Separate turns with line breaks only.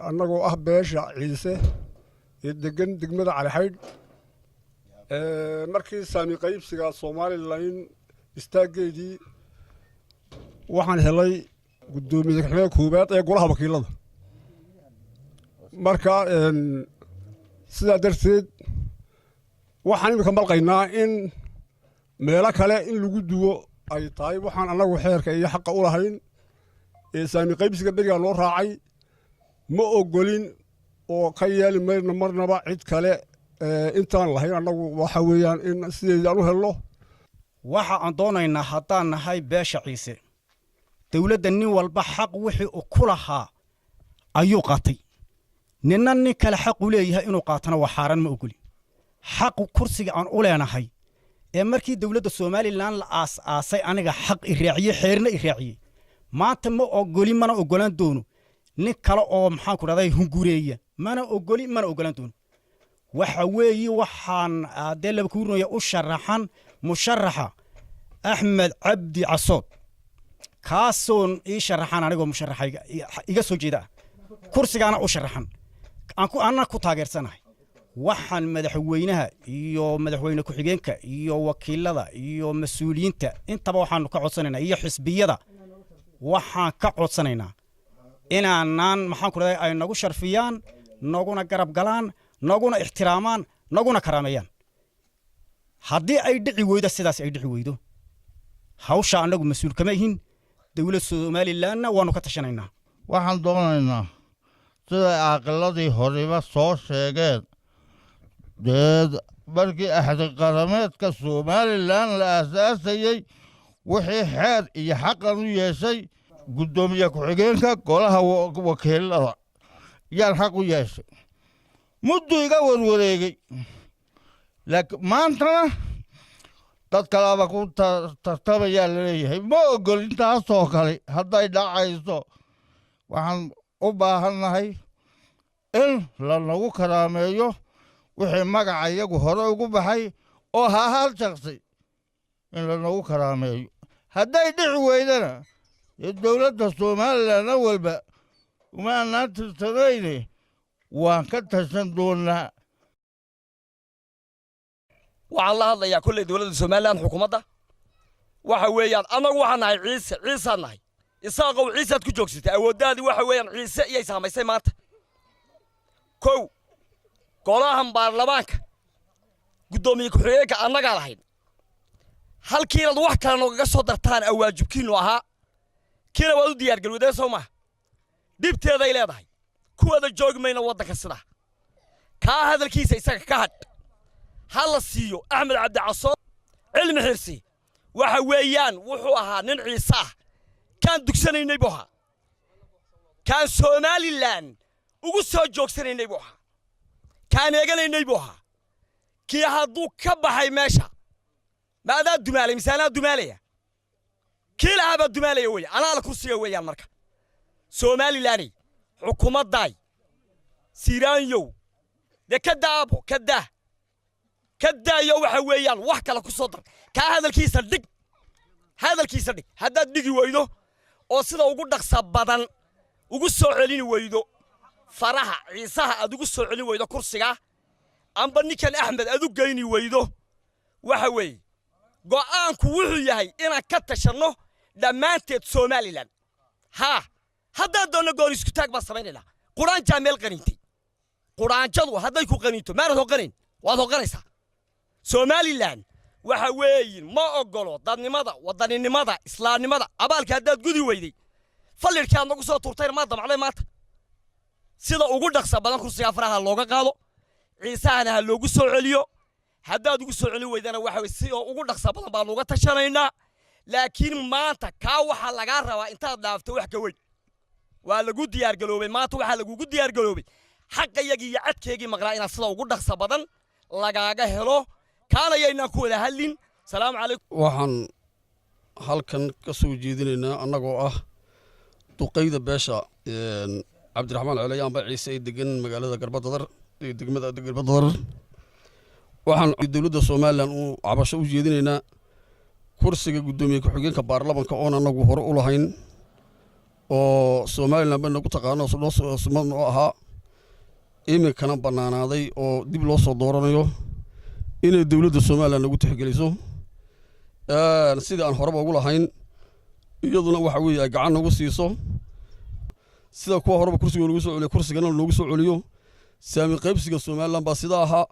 annagoo ah beesha ciise ee degan degmada Cali Xaydh markii saami qaybsiga Soomaaliland istaageedii waxaan helay gudoomiye xubnaha koobaad ee golaha wakiilada marka sida darteed waxaan imika malqaynaa in meelo kale in lagu duwo ay tahay waxaan anagu xeerka iyo xaq u lahayn ee saami qaybsiga beriga loo raacay ma ogolin oo ka yeeli marnaba cid kale intaan lahayn anagu waxa weeyaan in sideedaan u helno
waxa aan doonaynaa haddaan nahay beesha ciise dawladda nin walba xaq wixii uu ku lahaa ayuu qaatay ninna nin kale xaq u leeyahay inuu qaatana waa xaaran ma ogoli xaq kursiga aan u leenahay ee markii dawladda Soomaaliland la aas-aasay aniga xaq i raaciyay xeerna i raaciyay maanta ma ogoli mana ogolaan doono nin kale oo maxaan ku raday hungureeya mana ogoli mana ogolaan doono waxa weeye waxaan aadee laba kuurnaya u sharaxan musharaxa Axmed Cabdi Casood kaasoon ii sharaxan anigoo musharaxayga iga soo jeeda kursigaana u sharaxan aan ku taageersanahay waxaan madaxweynaha iyo madaxweyne ku xigeenka iyo wakiilada iyo mas'uuliyiinta intaba waxaan ka codsanaynaa iyo xisbiyada waxaan ka codsanaynaa inaan maxaan ku raday ay nagu sharfiyaan naguna garab galaan naguna ixtiraamaan naguna karaameeyaan haddii ay dhici weydo sidaas ay dhici weydo hawsha anagu mas'uul kama yihiin dawladda Soomaaliland waanu ka tashanaynaa
waxaan doonaynaa sida aqalladii horeba soo sheegeen markii axdi qarameedka Soomaaliland la aasaasayay wixii xeer iyo xaqan u yeeshay gudoomiye ku xigeenka golaha wakiilada yaan xaq u yeeshay muddo iga warwareegay laakiin maantana dad kalaba ku tartamaya leeyahay ma ogol intaasoo kale hadday dhacayso waxaan u baahannahay in la nagu karaameeyo wixii magaca iyagu hore ugu baxay oo hal shakhsi in la nagu karaameeyo hadday dhici weydana dawladda Soomaaliland walba uma aanan tirsanayne waan ka tashan doonaa
waxaan la hadlayaa kulli dawladda Soomaaliland xukuumadda waxa weeyaan anagu waxaan nahay ciise nahay isaaqow ciisaad ku joogsatay awoodaadii waxa weeyaan ciise iyay saamaysay maanta kow golahan baarlamaanka gudoomiye ku xigeenka annaga lahayn halkii inaad wax kale nooga soo dartaan awaajibkiinu ahaa kiina waad u diyaar galowday Soomaa dibteeda ay leedahay kuwada joogmayna wadanka sida ka hadalkiisa isaga ka had hal siiyo Axmed Cabdi Casood cilmi xirsi waxa weeyaan wuxuu ahaa nin ciise ah kan dugsanaynay booha kan Soomaaliland ugu soo joogsanaynay booha kan eeganaynay booha kii hadduu ka baxay meesha maada dumaalay misaana dumaalaya kii laaba dumaalaya way ana la kursiga weeyaan marka Soomaaliland xukuumadday Siraanyo de kada yo waxa weeyaan wax kala ku soo dar ka hadalkiisa dhig haddaad dhigi weydo oo sida ugu dhaqsa badan ugu soo celin weydo faraha ciisaha aad ugu soo celin weydo kursiga amba ninkan Axmed aad u geyni weydo waxa weey go'aanku wuxuu yahay inaan ka tashano dhamaanteed Soomaaliland hadda doona goor isku taag ba sameynayna quraan jaameel qaniintay quraanjadu hadday ku qaniinto ma rado qanin waad hoqanaysaa Soomaaliland waxa weeyin ma ogolo dadnimada wadaninimada islaamnimada abaalka haddaad gudi weyday falirkii aad nagu soo turtayna ma damacday maanta sida ugu dhaqsa badan kursiga faraha looga qaado ciisahana ha loogu soo celiyo haddaad ugu soo celin weydana waxa weey si ugu dhaqsa badan baan uga tashanaynaa laakiin maanta ka waxa laga rabaa intaad dhaafto wax ka weyn waa lagu diyaar galoobay maanta waxa lagu diyaar galoobay xaqayagii iyo cadkeegii maqlaa inaad sida ugu dhaqsa badan lagaaga helo kaana yayna ku wada hadlin salaam calaykum
waxaan halkan ka soo jeedinaynaa annagoo ah duqeyda beesha Cabdiraxmaan Culayaanba Ciise ee degan magaalada Garbadadar ee degmada Garbadadar waxaan dawladda Soomaaliland u cabasho u jeedinaynaa kursiga gudoomiye ku xigeenka baarlamaanka oo anagu hore u lahayn oo Somaliland bana ku taqaano soo suman oo ahaa iminkana banaanaaday oo dib loo soo dooranayo inay dawladda Somaliland ugu tixgeliso sidii aan horeba ugu lahayn iyaduna waxa weeye ay gacan ugu siiso sida kuwa horeba kursiga lagu soo celiyo kursigana lagu soo celiyo saami qaybsiga Somaliland baa sida ahaa